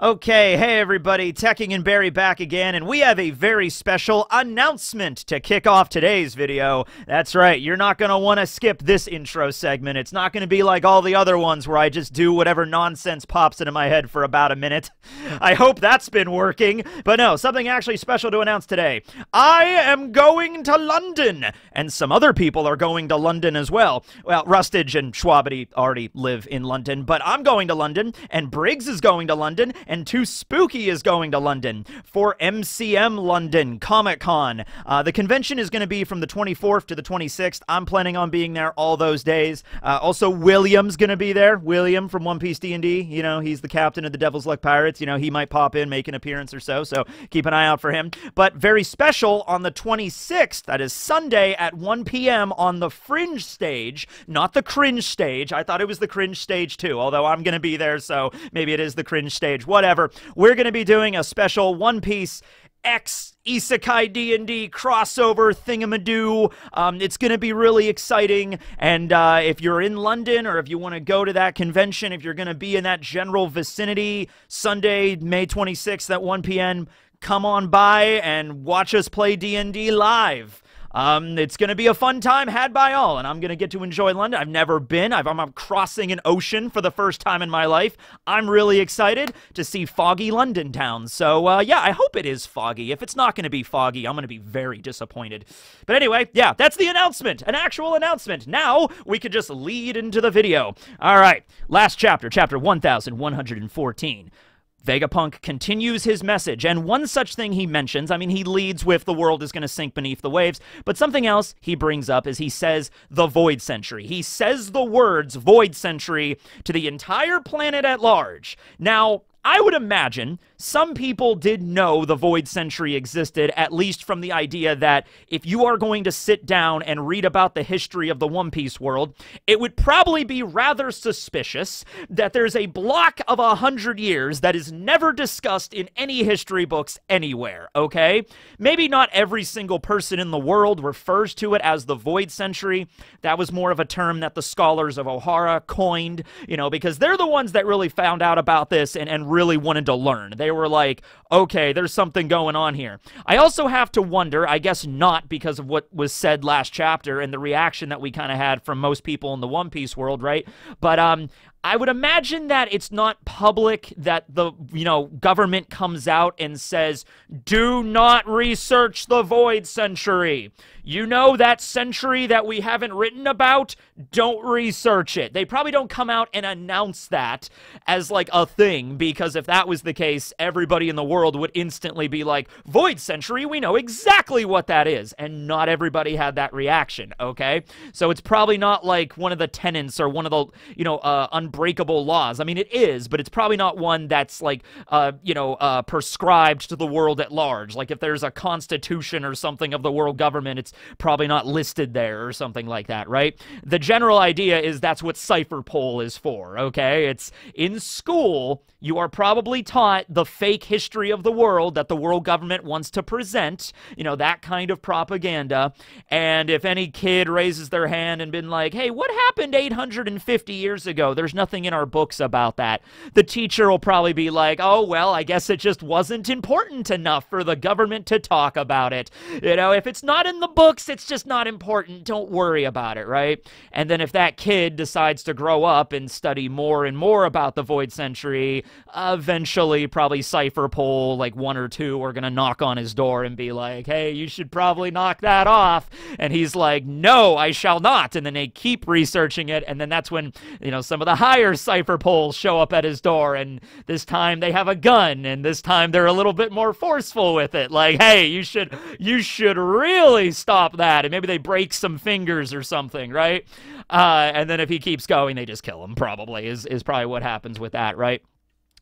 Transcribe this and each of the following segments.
Okay, hey everybody, Teching and Barry back again, and we have a very special announcement to kick off today's video. That's right, you're not going to want to skip this intro segment. It's not going to be like all the other ones where I just do whatever nonsense pops into my head for about a minute. I hope that's been working, but no, something actually special to announce today. I am going to London, and some other people are going to London as well. Well, Rustage and Schwabity already live in London, but I'm going to London, and Briggs is going to London, and Too Spooky is going to London for MCM London Comic-Con. The convention is going to be from the 24th to the 26th. I'm planning on being there all those days. Also, William's going to be there. William from One Piece D&D. You know, he's the captain of the Devil's Luck Pirates. You know, he might pop in, make an appearance or so keep an eye out for him. But very special, on the 26th, that is Sunday at 1 p.m. on the Fringe stage, not the Cringe stage. I thought it was the Cringe stage too, although I'm going to be there, so maybe it is the Cringe stage. Whatever. We're going to be doing a special One Piece X Isekai D&D crossover thingamadoo. It's going to be really exciting, and if you're in London or if you want to go to that convention, if you're going to be in that general vicinity, Sunday, May 26th at 1 p.m., come on by and watch us play D&D live. It's going to be a fun time had by all, and I'm going to get to enjoy London. I've never been. I'm crossing an ocean for the first time in my life. I'm really excited to see foggy London town. So, yeah, I hope it is foggy. If it's not going to be foggy, I'm going to be very disappointed. But anyway, yeah, that's the announcement, an actual announcement. Now, we could just lead into the video. All right, last chapter, chapter 1114. Vegapunk continues his message, and one such thing he mentions, I mean, he leads with the world is going to sink beneath the waves, but something else he brings up is he says the Void Century. He says the words Void Century to the entire planet at large. Now, I would imagine some people did know the Void Century existed, at least from the idea that if you are going to sit down and read about the history of the One Piece world, it would probably be rather suspicious that there's a block of 100 years that is never discussed in any history books anywhere, okay? Maybe not every single person in the world refers to it as the Void Century. That was more of a term that the scholars of Ohara coined, you know, because they're the ones that really found out about this and really wanted to learn. They were like, okay, there's something going on here. I also have to wonder, I guess not because of what was said last chapter and the reaction that we kind of had from most people in the One Piece world, right? But I would imagine that it's not public that the, you know, government comes out and says, do not research the Void Century. You know that century that we haven't written about? Don't research it. They probably don't come out and announce that as like a thing, because if that was the case, everybody in the world would instantly be like, Void Century, we know exactly what that is. And not everybody had that reaction, okay? So it's probably not like one of the tenets or one of the, you know, unbreakable laws. I mean, it is, but it's probably not one that's like, you know, prescribed to the world at large. Like if there's a constitution or something of the world government, it's probably not listed there or something like that, right? The general idea is that's what Cypher Pole is for, okay? It's in school, you are probably taught the fake history of the world that the world government wants to present, you know, that kind of propaganda. And if any kid raises their hand and been like, hey, what happened 850 years ago? There's nothing in our books about that. The teacher will probably be like, oh, well, I guess it just wasn't important enough for the government to talk about it. You know, if it's not in the books, it's just not important. Don't worry about it, right? And then if that kid decides to grow up and study more and more about the Void Century, eventually probably Cypher Pole, like 1 or 2, are going to knock on his door and be like, hey, you should probably knock that off. And he's like, no, I shall not. And then they keep researching it. And then that's when, you know, some of the higher Cypher Poles show up at his door. And this time they have a gun. And this time they're a little bit more forceful with it. Like, hey, you should really stop that. And maybe they break some fingers or something, right? And then if he keeps going, they just kill him, probably, is probably what happens with that, right?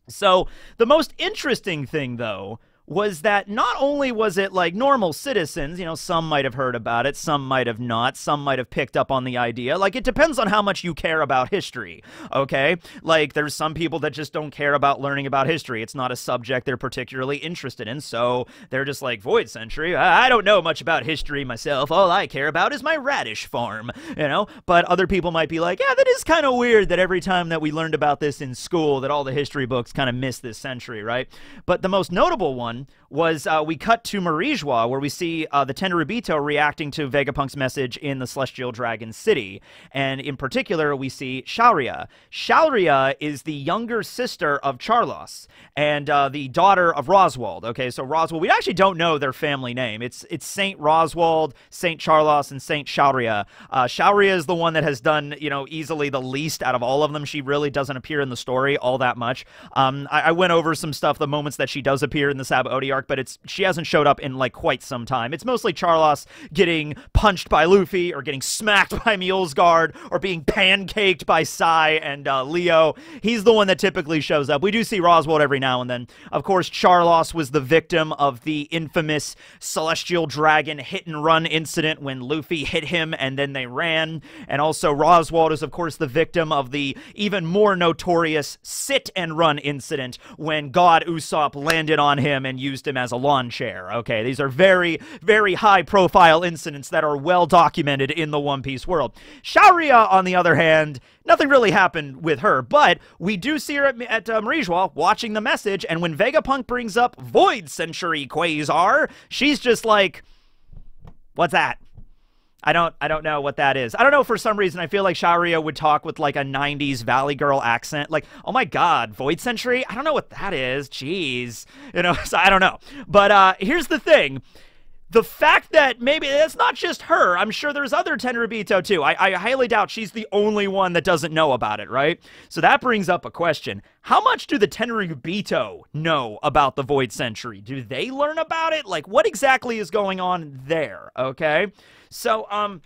So the most interesting thing, though, was that not only was it like normal citizens, you know, some might have heard about it, some might have not, some might have picked up on the idea. Like, it depends on how much you care about history, okay? Like, there's some people that just don't care about learning about history. It's not a subject they're particularly interested in, so they're just like, Void Century? I don't know much about history myself. All I care about is my radish farm, you know? But other people might be like, yeah, that is kind of weird that every time that we learned about this in school that all the history books kind of missed this century, right? But the most notable one was we cut to Marijois, where we see the Tenryubito reacting to Vegapunk's message in the Celestial Dragon City. And in particular, we see Shaoria. Shaoria is the younger sister of Charlos and the daughter of Roswald. Okay, so Roswald, we actually don't know their family name. It's Saint Roswald, Saint Charlos, and Saint Shaoria. Shaoria is the one that has done, you know, easily the least out of all of them. She really doesn't appear in the story all that much. I went over some stuff, the moments that she does appear in the Sabaody arc, but she hasn't showed up in like quite some time. It's mostly Charlos getting punched by Luffy, or getting smacked by Mulesguard, or being pancaked by Sai and Leo. He's the one that typically shows up. We do see Roswald every now and then. Of course, Charlos was the victim of the infamous Celestial Dragon hit-and-run incident when Luffy hit him and then they ran. And also Roswald is, of course, the victim of the even more notorious sit-and-run incident when God Usopp landed on him and used him as a lawn chair. Okay, these are very, very high-profile incidents that are well documented in the One Piece world. Shaoria, on the other hand, nothing really happened with her, but we do see her at Marijois watching the message, and when Vegapunk brings up Void Century Quasar, she's just like, what's that? I don't know what that is. I don't know, for some reason I feel like Shaoria would talk with like a 90s Valley Girl accent. Like, oh my god, Void Century? I don't know what that is. Jeez. You know, so I don't know. But here's the thing. The fact that maybe it's not just her, I'm sure there's other Tenryubito too. I highly doubt she's the only one that doesn't know about it, right? So that brings up a question. How much do the Tenryubito know about the Void Century? Do they learn about it? Like, what exactly is going on there, okay? So,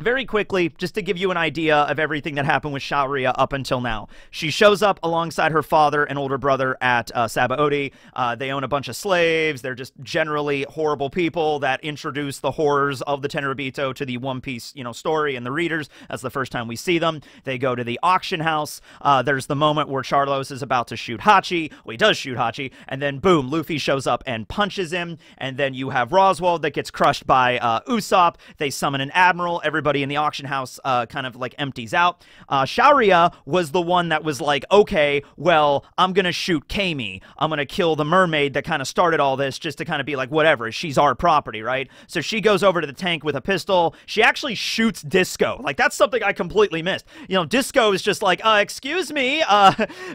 very quickly, just to give you an idea of everything that happened with Shaoria up until now. She shows up alongside her father and older brother at Sabaody. They own a bunch of slaves. They're just generally horrible people that introduce the horrors of the Tenryubito to the One Piece, you know, story and the readers. That's the first time we see them. They go to the auction house. There's the moment where Charlos is about to shoot Hachi. Well, he does shoot Hachi, and then boom, Luffy shows up and punches him. And then you have Roswald that gets crushed by Usopp. They summon an admiral. Everybody in the auction house kind of like empties out. Shaoria was the one that was like, okay, well, I'm gonna shoot Kami. I'm gonna kill the mermaid that kind of started all this, just to kind of be like, whatever, she's our property, right? So she goes over to the tank with a pistol. She actually shoots Disco. Like, that's something I completely missed. You know, Disco is just like, excuse me,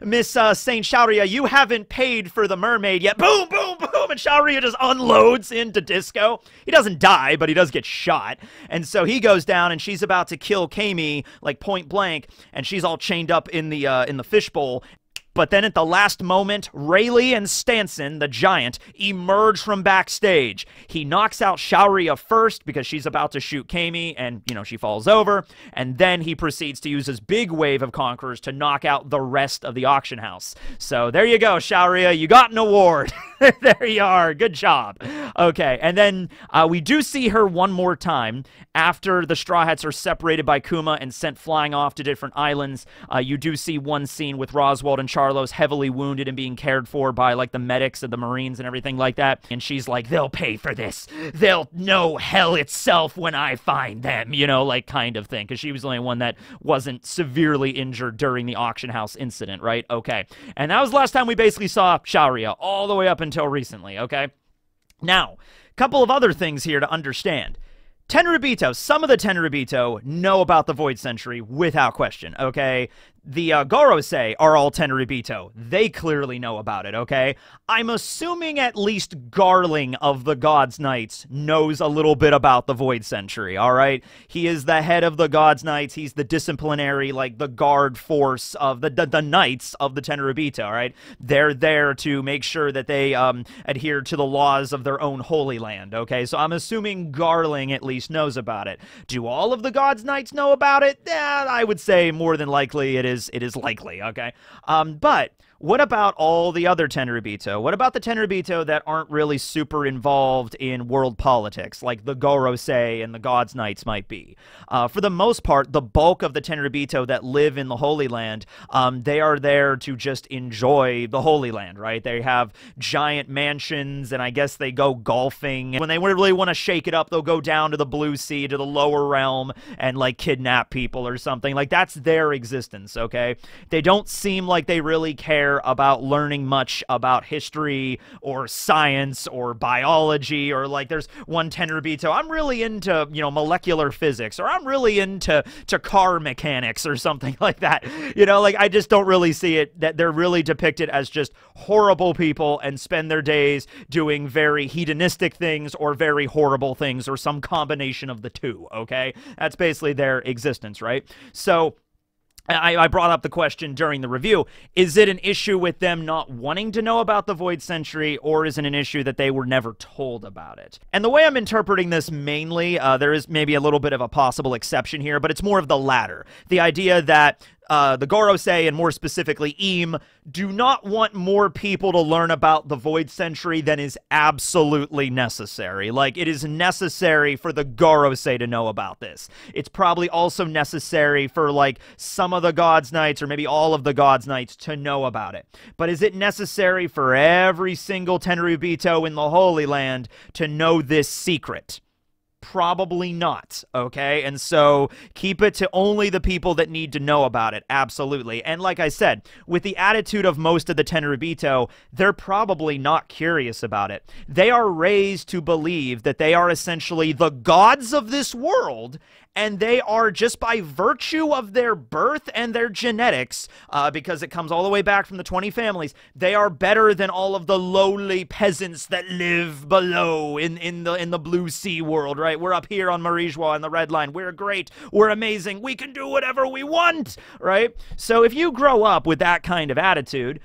Miss Saint Shaoria, you haven't paid for the mermaid yet. Boom, boom, boom, and Shaoria just unloads into Disco. He doesn't die, but he does get shot. And so he goes down, and she's about to kill Kami, like point blank, and she's all chained up in the fishbowl. But then at the last moment, Rayleigh and Stanson, the giant, emerge from backstage. He knocks out Shaoria first because she's about to shoot Kami, and, you know, she falls over. And then he proceeds to use his big wave of conquerors to knock out the rest of the auction house. So there you go, Shaoria. You got an award. There you are. Good job. Okay, and then we do see her one more time after the Straw Hats are separated by Kuma and sent flying off to different islands. You do see one scene with Roswald and Charlos heavily wounded and being cared for by, like, the medics of the Marines and everything like that. And she's like, they'll pay for this. They'll know hell itself when I find them, you know, like, kind of thing. Because she was the only one that wasn't severely injured during the auction house incident, right? Okay. And that was the last time we basically saw Shaoria, all the way up until recently, okay? Now, a couple of other things here to understand. Tenryubito, some of the Tenryubito know about the Void Century without question, okay? The Gorosei are all Tenryubito. They clearly know about it, okay? I'm assuming at least Garling of the Gods Knights knows a little bit about the Void Century, all right? He is the head of the Gods Knights. He's the disciplinary, like, the guard force of the Knights of the Tenryubito, all right? They're there to make sure that they adhere to the laws of their own holy land, okay? So I'm assuming Garling at least knows about it. Do all of the Gods Knights know about it? I would say more than likely it is likely, okay? But what about all the other Tenryubito? What about the Tenryubito that aren't really super involved in world politics, like the Gorosei and the God's Knights might be? For the most part, the bulk of the Tenryubito that live in the Holy Land, they are there to just enjoy the Holy Land, right? They have giant mansions, and I guess they go golfing. When they really want to shake it up, they'll go down to the Blue Sea, to the lower realm, and like kidnap people or something. Like, that's their existence, okay? They don't seem like they really care about learning much about history or science or biology, or like there's one Tenryubito, I'm really into, you know, molecular physics, or I'm really into car mechanics or something like that. You know, like, I just don't really see it, that they're really depicted as just horrible people and spend their days doing very hedonistic things or very horrible things, or some combination of the two, okay? That's basically their existence, right? So I brought up the question during the review, is it an issue with them not wanting to know about the Void Century, or is it an issue that they were never told about it? And the way I'm interpreting this mainly, there is maybe a little bit of a possible exception here, but it's more of the latter. The idea that the Gorosei, and more specifically Eam, do not want more people to learn about the Void Century than is absolutely necessary. Like, it is necessary for the Gorosei to know about this. It's probably also necessary for, like, some of the God's Knights, or maybe all of the God's Knights, to know about it. But is it necessary for every single Tenryubito in the Holy Land to know this secret? Probably not, okay? And so keep it to only the people that need to know about it, absolutely. And like I said, with the attitude of most of the Tenryubito, they're probably not curious about it. They are raised to believe that they are essentially the gods of this world, and they are, just by virtue of their birth and their genetics, because it comes all the way back from the 20 families, they are better than all of the lowly peasants that live below in the Blue Sea world, right? We're up here on Marijois and the Red Line. We're great. We're amazing. We can do whatever we want, right? So if you grow up with that kind of attitude,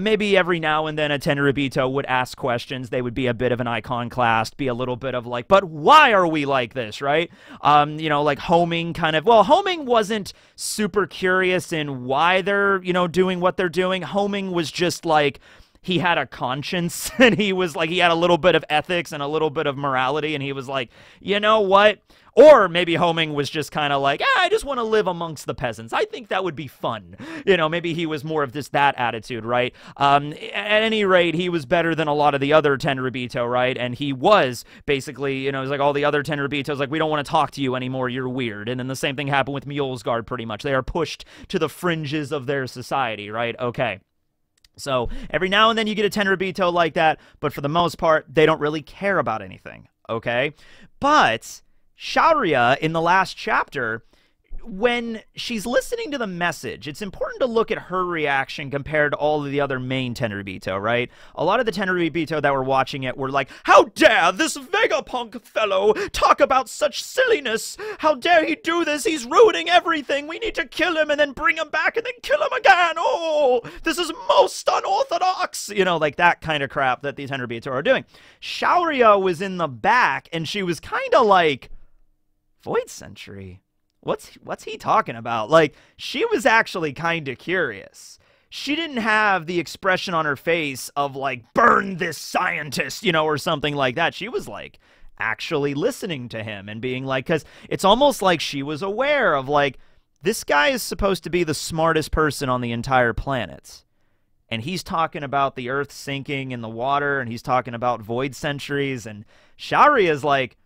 maybe every now and then a Tenryubito would ask questions. They would be a bit of an iconoclast, be a little bit of like, but why are we like this, right? You know, like Homing kind of, well, Homing wasn't super curious in why they're, you know, doing what they're doing. Homing was just like, he had a conscience, and he was like, he had a little bit of ethics and a little bit of morality, and he was like, you know what? Or maybe Homing was just kind of like, I just want to live amongst the peasants. I think that would be fun. You know, maybe he was more of just that attitude, right? At any rate, he was better than a lot of the other Tenryubito, right? And he was basically, you know, it was like all the other Tenryubitos, like, we don't want to talk to you anymore, you're weird. And then the same thing happened with Mjolsgard, pretty much. They are pushed to the fringes of their society, right? Okay. So every now and then you get a Tenryubito like that, but for the most part, they don't really care about anything, okay? But Shaoria, in the last chapter, when she's listening to the message, it's important to look at her reaction compared to all of the other main Tenryubito, right? A lot of the Tenryubito that were watching it were like, how dare this Vegapunk fellow talk about such silliness? How dare he do this? He's ruining everything. We need to kill him and then bring him back and then kill him again. Oh, this is most unorthodox. You know, like that kind of crap that these Tenryubito are doing. Shaoria was in the back, and she was kind of like, Void Century? What's he talking about? Like, she was actually kind of curious. She didn't have the expression on her face of like, burn this scientist, you know, or something like that. She was like actually listening to him and being like, because it's almost like she was aware of like, this guy is supposed to be the smartest person on the entire planet. And he's talking about the earth sinking in the water, and he's talking about void centuries, and Shaoria is like,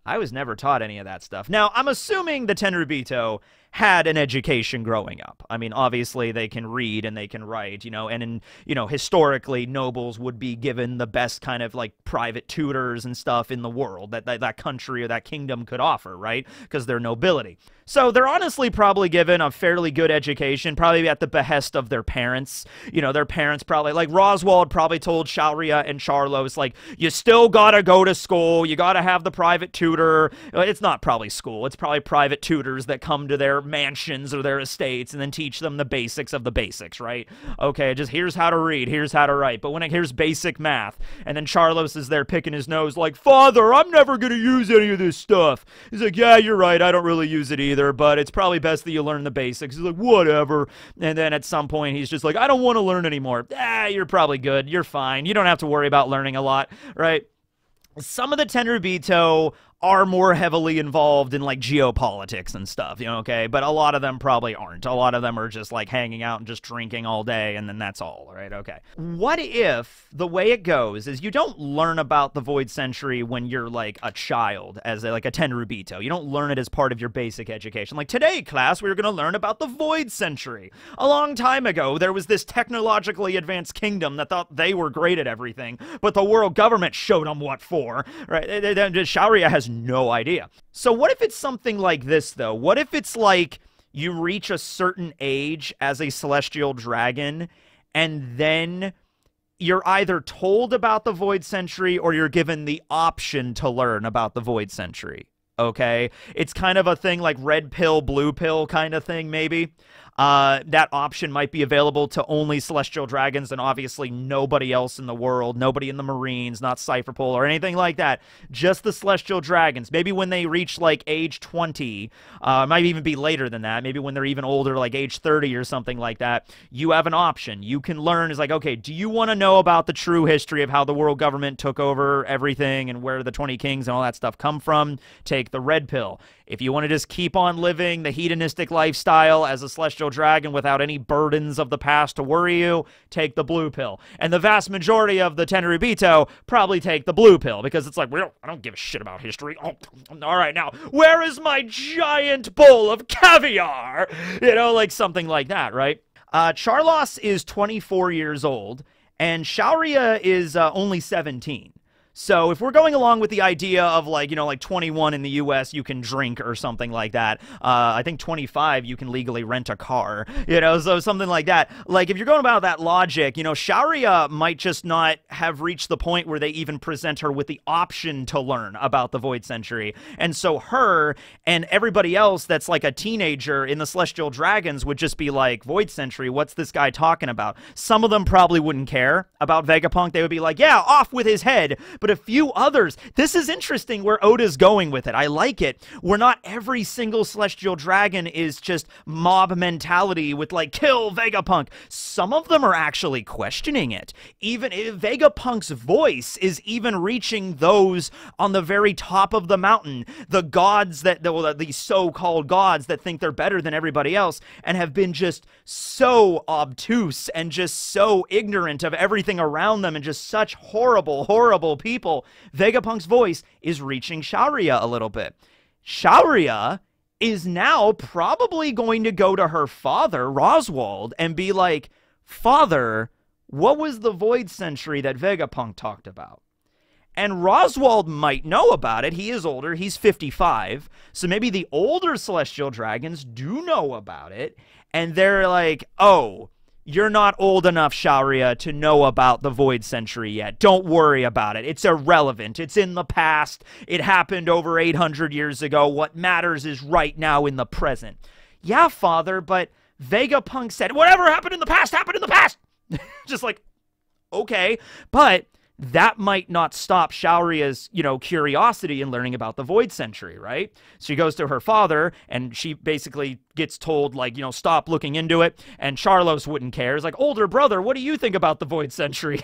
I was never taught any of that stuff. Now, I'm assuming the Tenryubito had an education growing up. I mean, obviously they can read and they can write, you know, and in, you know, historically nobles would be given the best kind of like private tutors and stuff in the world that country or that kingdom could offer, right? Because they're nobility. So they're honestly probably given a fairly good education, probably at the behest of their parents. You know, their parents probably, like Roswald probably told Shaoria and Charlos, like, you still gotta go to school, you gotta have the private tutor. It's not probably school, it's probably private tutors that come to their mansions or their estates and then teach them the basics of the basics, right? Okay, just here's how to read, here's how to write. But when here's basic math, and then Charlos is there picking his nose like, Father, I'm never going to use any of this stuff. He's like, yeah, you're right, I don't really use it either, but it's probably best that you learn the basics. He's like, whatever. And then at some point, he's just like, I don't want to learn anymore. You're probably good. You're fine. You don't have to worry about learning a lot, right? Some of the Tenryubito are more heavily involved in, like, geopolitics and stuff, you know, okay? But a lot of them probably aren't. A lot of them are just, like, hanging out and just drinking all day, and then that's all, right? Okay. What if the way it goes is you don't learn about the Void Century when you're, like, a child, as, like, a Tenryubito. You don't learn it as part of your basic education. Like, today, class, we're going to learn about the Void Century. A long time ago, there was this technologically advanced kingdom that thought they were great at everything, but the world government showed them what for, right? Shaoria has no idea. So what if it's something like this, though? What if it's like you reach a certain age as a celestial dragon, and then you're either told about the Void Century or you're given the option to learn about the Void Century, okay? It's kind of a thing like red pill, blue pill kind of thing, maybe. That option might be available to only celestial dragons and obviously nobody else in the world, nobody in the Marines, not Cypher Pole or anything like that. Just the celestial dragons. Maybe when they reach like age 20, might even be later than that. Maybe when they're even older, like age 30 or something like that, you have an option. You can learn. It's like, okay, do you want to know about the true history of how the world government took over everything and where the 20 kings and all that stuff come from? Take the red pill. If you want to just keep on living the hedonistic lifestyle as a celestial dragon without any burdens of the past to worry you, take the blue pill. And the vast majority of the Tenryubito probably take the blue pill because it's like, I don't give a shit about history. Oh, all right, now, where is my giant bowl of caviar? You know, like something like that, right? Charlos is 24 years old, and Shaoria is only 17. So if we're going along with the idea of, like, you know, like 21 in the U.S. you can drink or something like that, I think 25 you can legally rent a car, you know, so something like that. Like, if you're going about that logic, you know, Shaoria might just not have reached the point where they even present her with the option to learn about the Void Century. And so her and everybody else that's like a teenager in the Celestial Dragons would just be like, Void Century, what's this guy talking about? Some of them probably wouldn't care about Vegapunk. They would be like, yeah, off with his head. But a few others, this is interesting where Oda's going with it. I like it. Where not every single celestial dragon is just mob mentality with like, kill Vegapunk. Some of them are actually questioning it. Even Vegapunk's voice is even reaching those on the very top of the mountain. The gods that, the so-called gods that think they're better than everybody else and have been just so obtuse and just so ignorant of everything around them and just such horrible, horrible people. Vegapunk's voice is reaching Shaoria a little bit. Shaoria is now probably going to go to her father, Roswald, and be like, Father, what was the Void Century that Vegapunk talked about? And Roswald might know about it. He is older. He's 55. So maybe the older celestial dragons do know about it. And they're like, oh, you're not old enough, Shaoria, to know about the Void Century yet. Don't worry about it. It's irrelevant. It's in the past. It happened over 800 years ago. What matters is right now in the present. Yeah, Father, but Vegapunk said, whatever happened in the past, happened in the past. Just like, okay. But that might not stop Shaoria's, you know, curiosity in learning about the Void Century, right? She goes to her father, and she basically gets told, like, you know, stop looking into it, and Charlos wouldn't care. He's like, older brother, what do you think about the Void Century?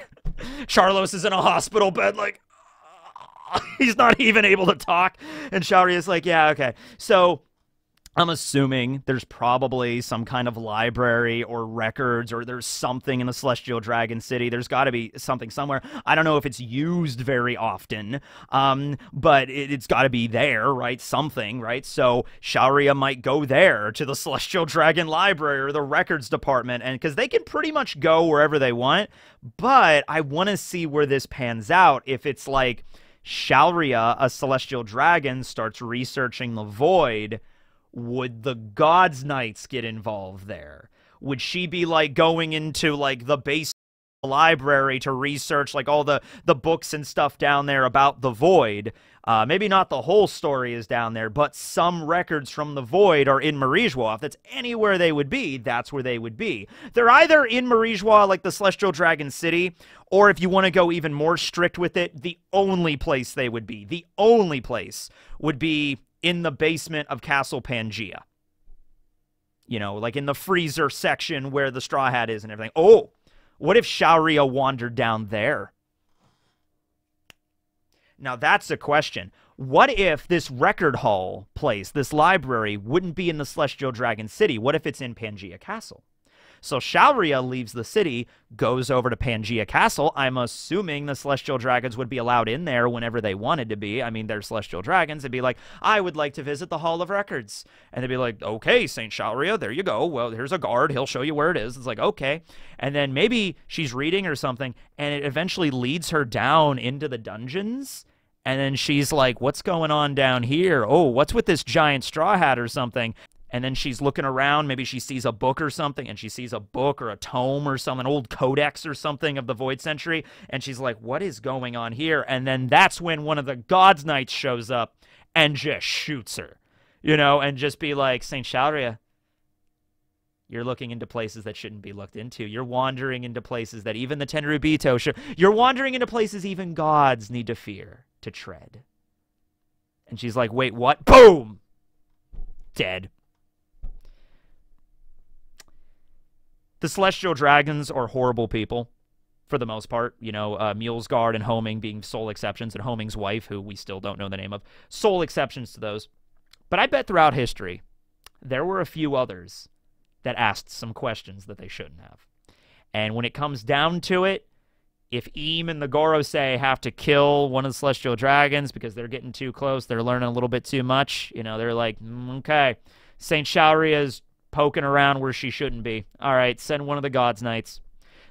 Charlos is in a hospital bed, like, he's not even able to talk, and Shaoria's like, yeah, okay. So I'm assuming there's probably some kind of library or records, or there's something in the Celestial Dragon City. There's got to be something somewhere. I don't know if it's used very often, but it's got to be there, right? Something, right? So Shaoria might go there to the Celestial Dragon Library or the records department, and because they can pretty much go wherever they want, but I want to see where this pans out. If it's like Shaoria, a Celestial Dragon, starts researching the Void, would the Gods Knights get involved there? Would she be like going into like the base library to research like all the books and stuff down there about the Void. Maybe not the whole story is down there, but some records from the Void are in Marigeois. If that's anywhere they would be, that's where they would be. They're either in Marigeois, like the Celestial Dragon City, or if you want to go even more strict with it, the only place they would be, the only place would be in the basement of Castle Pangea. You know, like in the freezer section where the Straw Hat is and everything. Oh, what if Shaoria wandered down there? Now, that's a question. What if this record hall place, this library, wouldn't be in the Celestial Dragon City? What if it's in Pangea Castle? So Shaoria leaves the city, goes over to Pangea Castle. I'm assuming the Celestial Dragons would be allowed in there whenever they wanted to be. I mean, they're Celestial Dragons. They'd be like, I would like to visit the Hall of Records. And they'd be like, okay, Saint Shaoria, there you go. Well, here's a guard. He'll show you where it is. It's like, okay. And then maybe she's reading or something, and it eventually leads her down into the dungeons. And then she's like, what's going on down here? Oh, what's with this giant straw hat or something? And then she's looking around. Maybe she sees a book or something, and she sees a book or a tome or some an old codex or something of the Void Century. And she's like, what is going on here? And then that's when one of the God's Knights shows up and just shoots her, you know, and just be like, Saint Shaoria, you're looking into places that shouldn't be looked into. You're wandering into places that even the Tenryubito should. You're wandering into places even gods need to fear to tread. And she's like, wait, what? Boom! Dead. The Celestial Dragons are horrible people, for the most part. You know, Mulesguard and Homing being sole exceptions, and Homing's wife, who we still don't know the name of, sole exceptions to those. But I bet throughout history, there were a few others that asked some questions that they shouldn't have. And when it comes down to it, if Eam and the Gorosei have to kill one of the Celestial Dragons because they're getting too close, they're learning a little bit too much, you know, they're like, okay, Saint Shaoria's poking around where she shouldn't be. All right, send one of the God's Knights.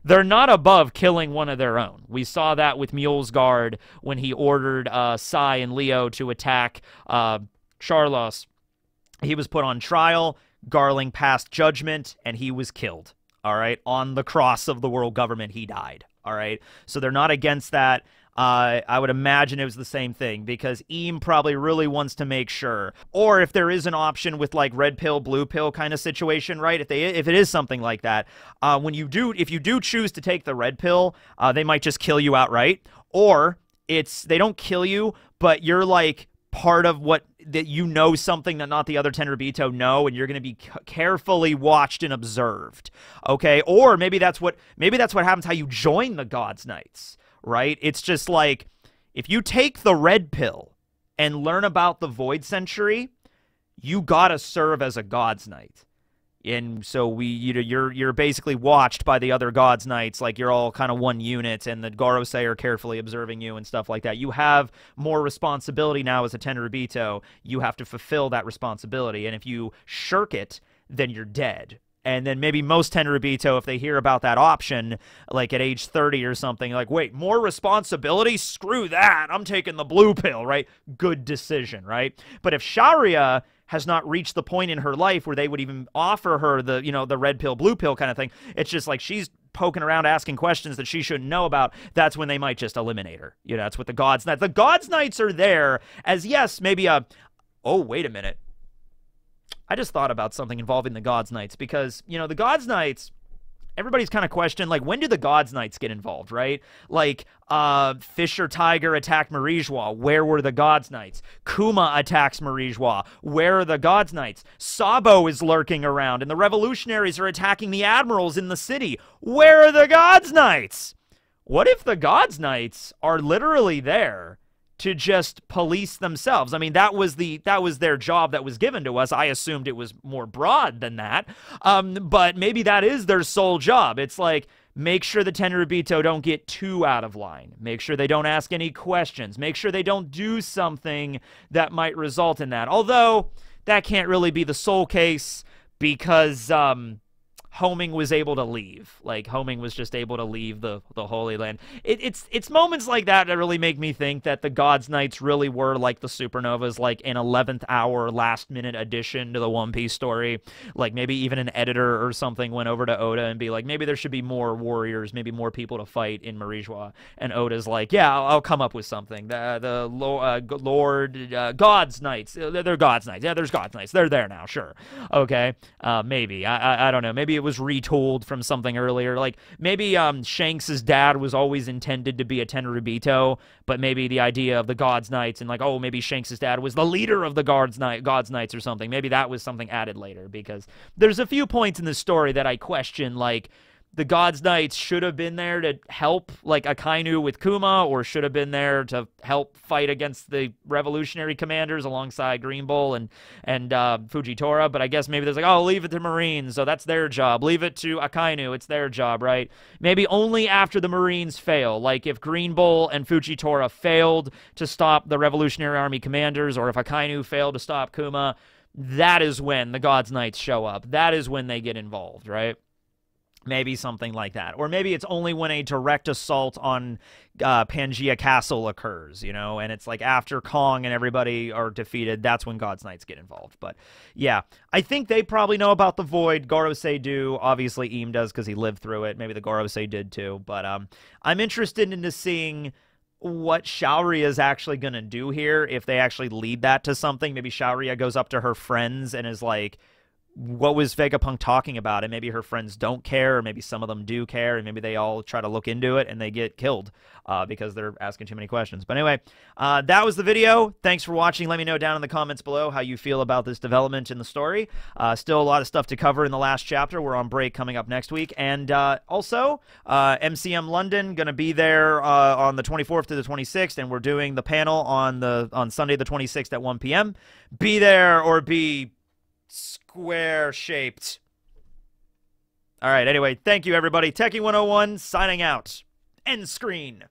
They're not above killing one of their own. We saw that with Mulesguard when he ordered Sai and Leo to attack Charlos. He was put on trial. Garling passed judgment, and he was killed. All right, on the cross of the world government, he died. All right, so they're not against that. I would imagine it was the same thing, because Eam probably really wants to make sure. Or if there is an option with like red pill, blue pill kind of situation, right? If it is something like that, if you do choose to take the red pill, they might just kill you outright. Or they don't kill you, but you're like part of that you know something that not the other Tenryubito know, and you're going to be carefully watched and observed. Okay, or maybe that's what happens how you join the God's Knights. Right? It's just like, if you take the red pill and learn about the Void Century, you gotta serve as a God's Knight. And so you're basically watched by the other God's Knights, like you're all kind of one unit, and the Gorosei are carefully observing you and stuff like that. You have more responsibility now as a Tenryubito. You have to fulfill that responsibility, and if you shirk it, then you're dead. And then maybe most Tenryubito, if they hear about that option, like at age 30 or something, like, wait, more responsibility? Screw that. I'm taking the blue pill, right? Good decision, right? But if Shaoria has not reached the point in her life where they would even offer her the, you know, the red pill, blue pill kind of thing, it's just like she's poking around asking questions that she shouldn't know about, that's when they might just eliminate her. You know, that's what the God's Knights. The God's Knights are there as, yes, maybe oh, wait a minute. I just thought about something involving the God's Knights, because, you know, the God's Knights, everybody's kind of questioned, like, when do the God's Knights get involved, right? Like, Fisher Tiger attacked Marigeois. Where were the God's Knights? Kuma attacks Marigeois. Where are the God's Knights? Sabo is lurking around, and the revolutionaries are attacking the admirals in the city. Where are the God's Knights? What if the God's Knights are literally there to just police themselves? I mean, that was their job that was given to us. I assumed it was more broad than that. But maybe that is their sole job. It's like, make sure the Tenryubito don't get too out of line. Make sure they don't ask any questions. Make sure they don't do something that might result in that. Although, that can't really be the sole case, because Homing was able to leave. Like, Homing was just able to leave the Holy Land. It's moments like that that really make me think that the God's Knights really were like the Supernovas, like an 11th hour, last-minute addition to the One Piece story. Like, maybe even an editor or something went over to Oda and be like, maybe there should be more warriors, maybe more people to fight in Marijois. And Oda's like, yeah, I'll come up with something. The Lord God's Knights. They're God's Knights. Yeah, there's God's Knights. They're there now, sure. Okay, maybe. I don't know. Maybe it was retooled from something earlier. Like, maybe Shanks' dad was always intended to be a Tenryubito, but maybe the idea of the God's Knights and like, oh, maybe Shanks' dad was the leader of the God's Knights or something. Maybe that was something added later, because there's a few points in the story that I question, like, the God's Knights should have been there to help, like, Akainu with Kuma, or should have been there to help fight against the revolutionary commanders alongside Green Bull and Fujitora. But I guess maybe there's like, oh, leave it to Marines, so that's their job. Leave it to Akainu, it's their job, right? Maybe only after the Marines fail. Like, if Green Bull and Fujitora failed to stop the Revolutionary Army commanders, or if Akainu failed to stop Kuma, that is when the God's Knights show up. That is when they get involved, right? Maybe something like that. Or maybe it's only when a direct assault on Pangaea Castle occurs, you know, and it's like after Kong and everybody are defeated, that's when God's Knights get involved. But yeah, I think they probably know about the Void. Gorosei do. Obviously, Eam does because he lived through it. Maybe the Gorosei did too. But I'm interested into seeing what Shaoria is actually going to do here, if they actually lead that to something. Maybe Shaoria goes up to her friends and is like, what was Vegapunk talking about? And maybe her friends don't care, or maybe some of them do care, and maybe they all try to look into it and they get killed because they're asking too many questions. But anyway, that was the video. Thanks for watching. Let me know down in the comments below how you feel about this development in the story. Still a lot of stuff to cover in the last chapter. We're on break coming up next week. And also, MCM London, going to be there on the 24th to the 26th, and we're doing the panel on Sunday the 26th at 1 p.m. Be there or be square-shaped. All right, anyway, thank you, everybody. Techie 101 signing out. End screen.